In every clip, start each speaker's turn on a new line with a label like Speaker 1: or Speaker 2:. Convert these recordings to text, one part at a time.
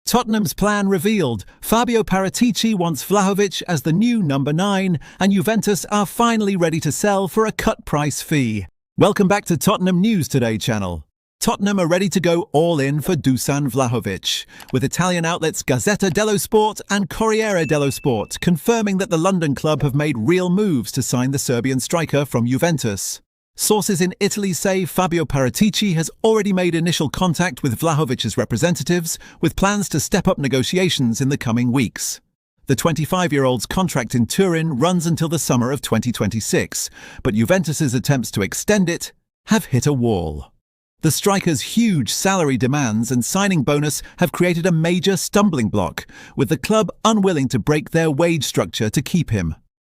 Speaker 1: Tottenham's plan revealed. Fabio Paratici wants Vlahovic as the new number 9, and Juventus are finally ready to sell for a cut-price fee. Welcome back to Tottenham News Today channel. Tottenham are ready to go all in for Dusan Vlahovic, with Italian outlets Gazzetta dello Sport and Corriere dello Sport confirming that the London club have made real moves to sign the Serbian striker from Juventus. Sources in Italy say Fabio Paratici has already made initial contact with Vlahovic's representatives, with plans to step up negotiations in the coming weeks. The 25-year-old's contract in Turin runs until the summer of 2026, but Juventus's attempts to extend it have hit a wall. The striker's huge salary demands and signing bonus have created a major stumbling block, with the club unwilling to break their wage structure to keep him.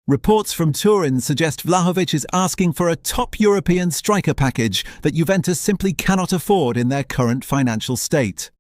Speaker 1: Reports from Turin suggest Vlahovic is asking for a top European striker package that Juventus simply cannot afford in their current financial state.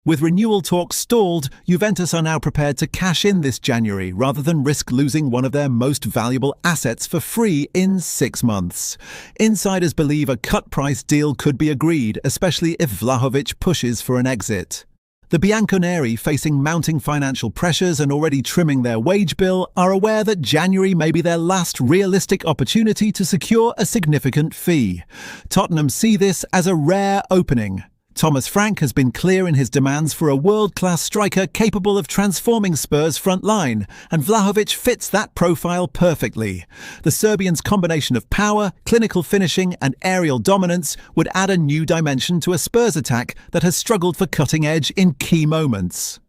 Speaker 1: With renewal talks stalled, Juventus are now prepared to cash in this January rather than risk losing one of their most valuable assets for free in 6 months. Insiders believe a cut-price deal could be agreed, especially if Vlahovic pushes for an exit. The Bianconeri, facing mounting financial pressures and already trimming their wage bill, are aware that January may be their last realistic opportunity to secure a significant fee. Tottenham see this as a rare opening. Thomas Frank has been clear in his demands for a world-class striker capable of transforming Spurs' front line, and Vlahovic fits that profile perfectly. The Serbian's combination of power, clinical finishing and aerial dominance would add a new dimension to a Spurs attack that has struggled for cutting edge in key moments.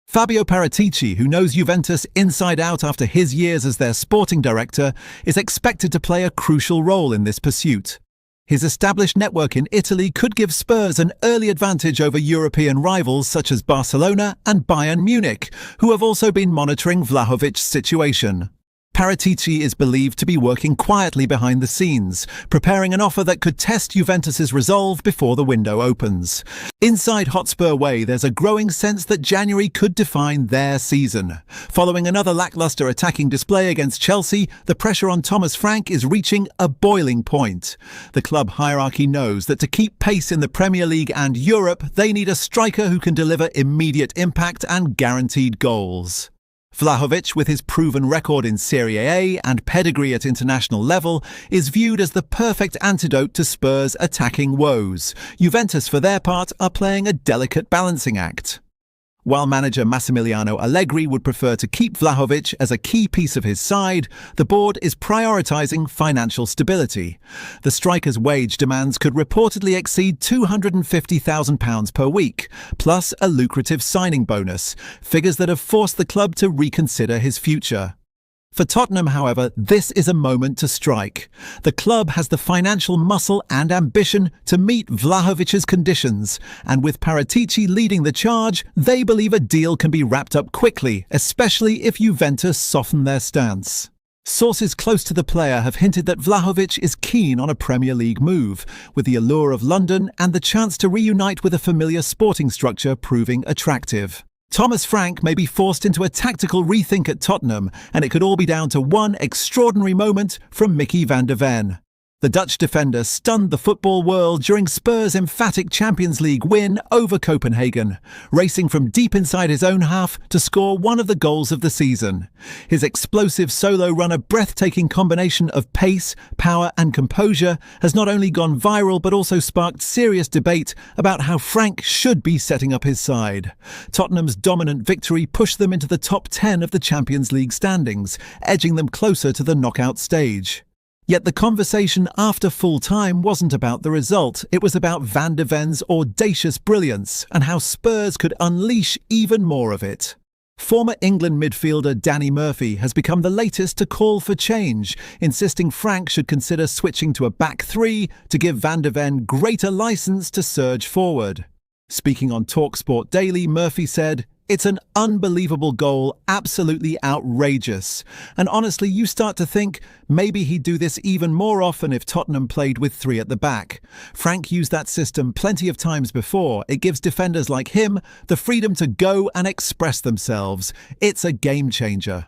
Speaker 1: Fabio Paratici, who knows Juventus inside out after his years as their sporting director, is expected to play a crucial role in this pursuit. His established network in Italy could give Spurs an early advantage over European rivals such as Barcelona and Bayern Munich, who have also been monitoring Vlahovic's situation. Paratici is believed to be working quietly behind the scenes, preparing an offer that could test Juventus's resolve before the window opens. Inside Hotspur Way, there's a growing sense that January could define their season. Following another lackluster attacking display against Chelsea, the pressure on Thomas Frank is reaching a boiling point. The club hierarchy knows that to keep pace in the Premier League and Europe, they need a striker who can deliver immediate impact and guaranteed goals. Vlahovic, with his proven record in Serie A and pedigree at international level, is viewed as the perfect antidote to Spurs' attacking woes. Juventus, for their part, are playing a delicate balancing act. While manager Massimiliano Allegri would prefer to keep Vlahovic as a key piece of his side, the board is prioritising financial stability. The striker's wage demands could reportedly exceed £250,000 per week, plus a lucrative signing bonus, figures that have forced the club to reconsider his future. For Tottenham, however, this is a moment to strike. The club has the financial muscle and ambition to meet Vlahovic's conditions, and with Paratici leading the charge, they believe a deal can be wrapped up quickly, especially if Juventus soften their stance. Sources close to the player have hinted that Vlahovic is keen on a Premier League move, with the allure of London and the chance to reunite with a familiar sporting structure proving attractive. Thomas Frank may be forced into a tactical rethink at Tottenham, and it could all be down to one extraordinary moment from Micky van de Ven. The Dutch defender stunned the football world during Spurs' emphatic Champions League win over Copenhagen, racing from deep inside his own half to score one of the goals of the season. His explosive solo run, a breathtaking combination of pace, power and composure, has not only gone viral but also sparked serious debate about how Frank should be setting up his side. Tottenham's dominant victory pushed them into the top 10 of the Champions League standings, edging them closer to the knockout stage. Yet the conversation after full-time wasn't about the result, it was about Van de Ven's audacious brilliance and how Spurs could unleash even more of it. Former England midfielder Danny Murphy has become the latest to call for change, insisting Frank should consider switching to a back three to give Van de Ven greater licence to surge forward. Speaking on TalkSport Daily, Murphy said, "It's an unbelievable goal, absolutely outrageous. And honestly, you start to think maybe he'd do this even more often if Tottenham played with 3 at the back. Frank used that system plenty of times before. It gives defenders like him the freedom to go and express themselves. It's a game changer."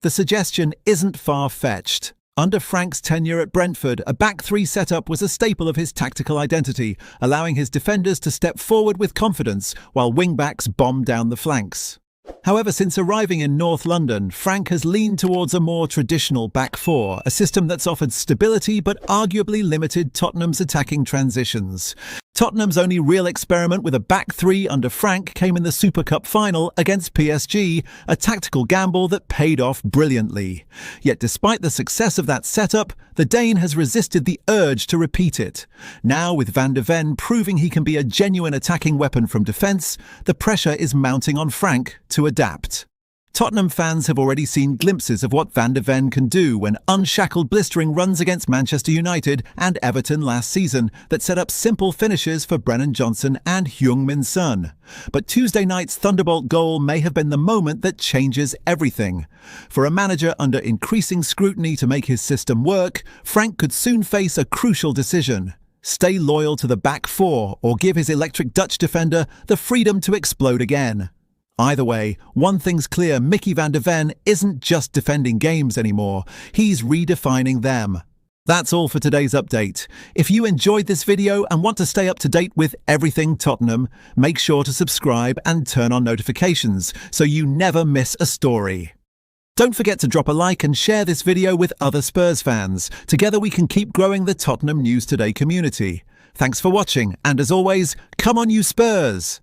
Speaker 1: The suggestion isn't far-fetched. Under Frank's tenure at Brentford, a back three setup was a staple of his tactical identity, allowing his defenders to step forward with confidence while wing-backs bombed down the flanks. However, since arriving in North London, Frank has leaned towards a more traditional back four, a system that's offered stability but arguably limited Tottenham's attacking transitions. Tottenham's only real experiment with a back three under Frank came in the Super Cup final against PSG, a tactical gamble that paid off brilliantly. Yet despite the success of that setup, the Dane has resisted the urge to repeat it. Now, with Van de Ven proving he can be a genuine attacking weapon from defence, the pressure is mounting on Frank to adapt. Tottenham fans have already seen glimpses of what Van de Ven can do when unshackled blistering runs against Manchester United and Everton last season that set up simple finishes for Brennan Johnson and Heung-min Son. But Tuesday night's Thunderbolt goal may have been the moment that changes everything. For a manager under increasing scrutiny to make his system work, Frank could soon face a crucial decision: stay loyal to the back four or give his electric Dutch defender the freedom to explode again. Either way, one thing's clear: Micky van de Ven isn't just defending games anymore, he's redefining them. That's all for today's update. If you enjoyed this video and want to stay up to date with everything Tottenham, make sure to subscribe and turn on notifications so you never miss a story. Don't forget to drop a like and share this video with other Spurs fans. Together we can keep growing the Tottenham News Today community. Thanks for watching, and as always, come on you Spurs!